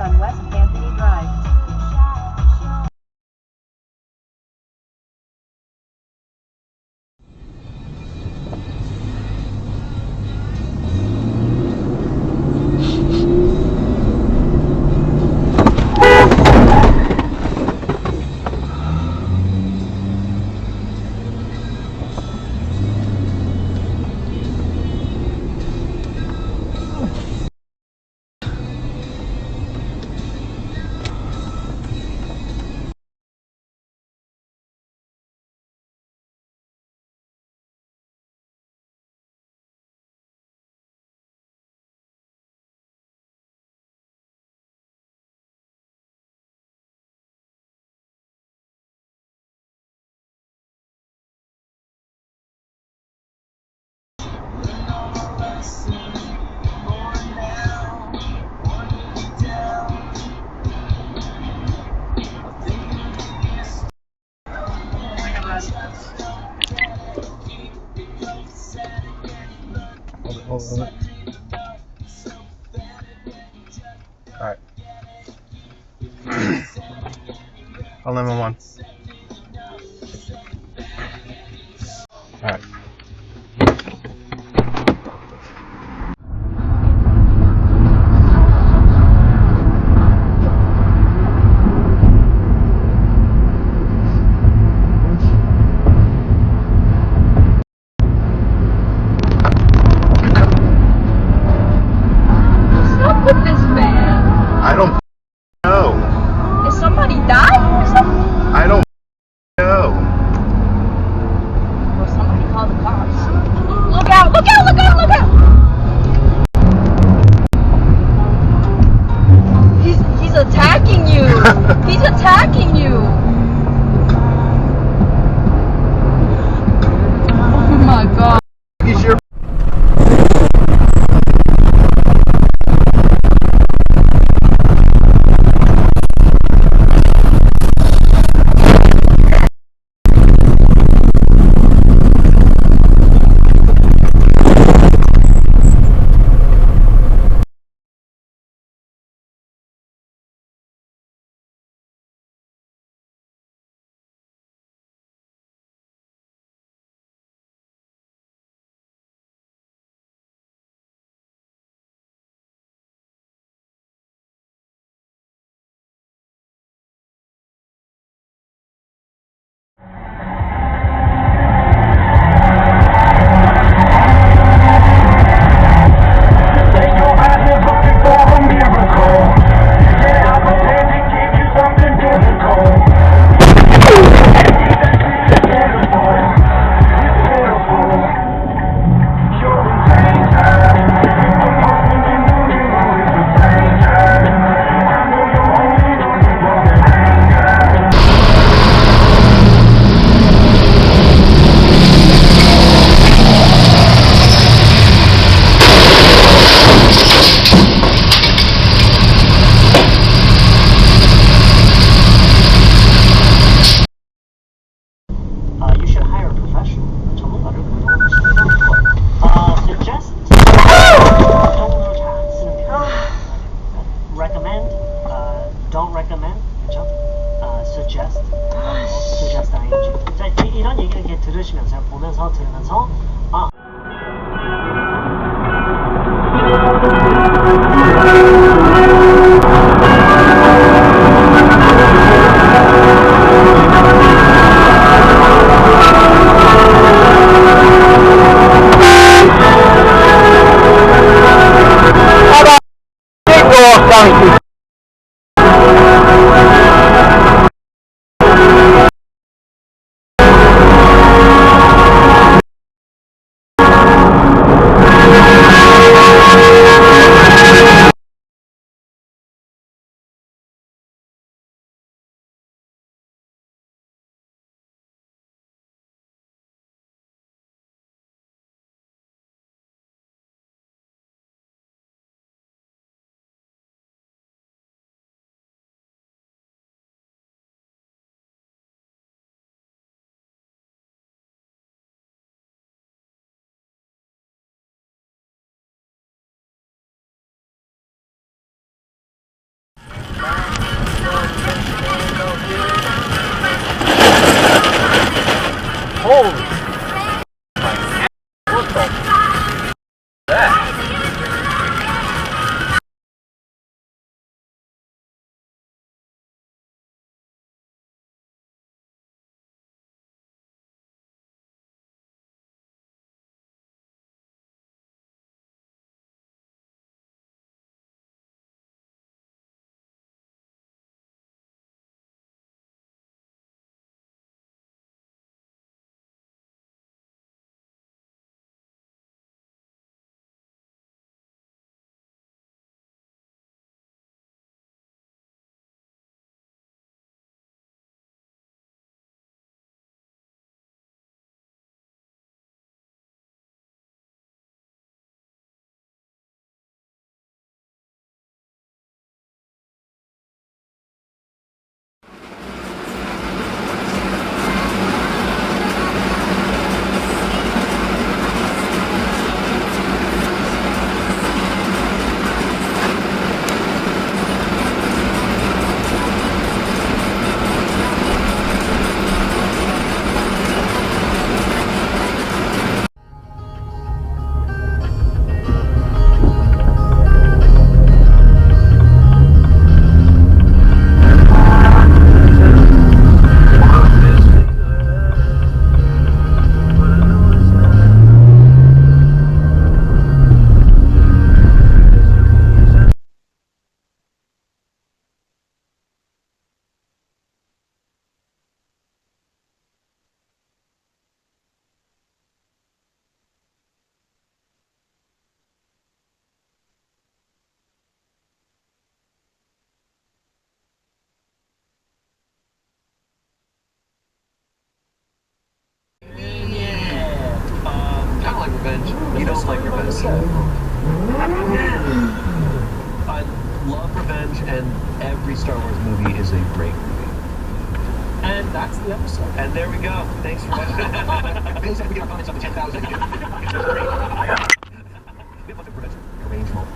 on West Anthony Drive. Hold on. Alright. Call 911. Alright. What's up with this man? I don't know. Is somebody died or something? I don't know. Or somebody called the cops. Look out! Look out! Look out! Look out! He's attacking you! He's attacking you! Oh my god. He's your you should hire a professional. 전문가를 고용하시는 suggest 정도로 잘 쓰는 편. recommend, don't recommend, 그렇죠? suggest, suggest ing. 자, 이런 얘기를 이렇게 들으시면서 보면서 들으면서 and every Star Wars movie is a great movie. And that's the episode. And there we go. Thanks for watching. Please, if we get our comments up to 10,000. We have like a prevention arrangement.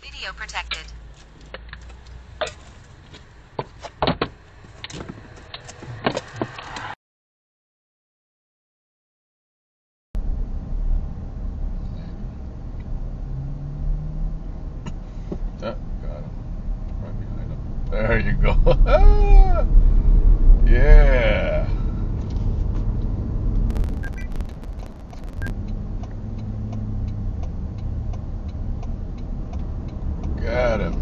Video protected. Oh, got him. Right behind him. There you go. Yeah. Got him.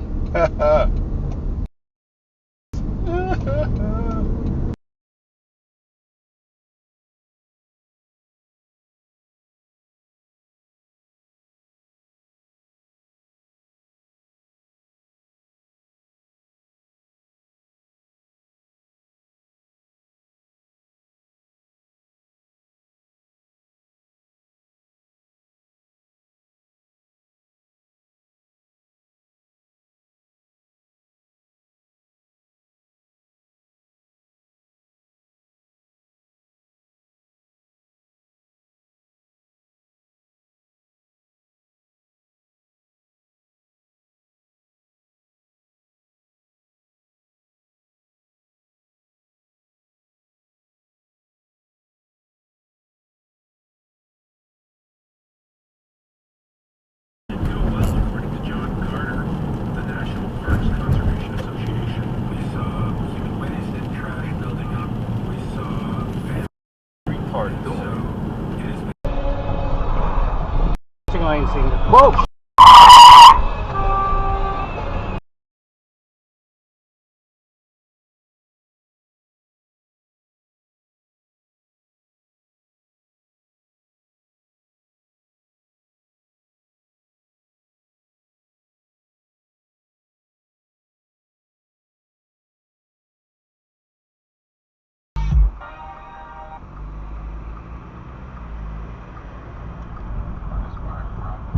Whoa!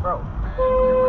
Bro.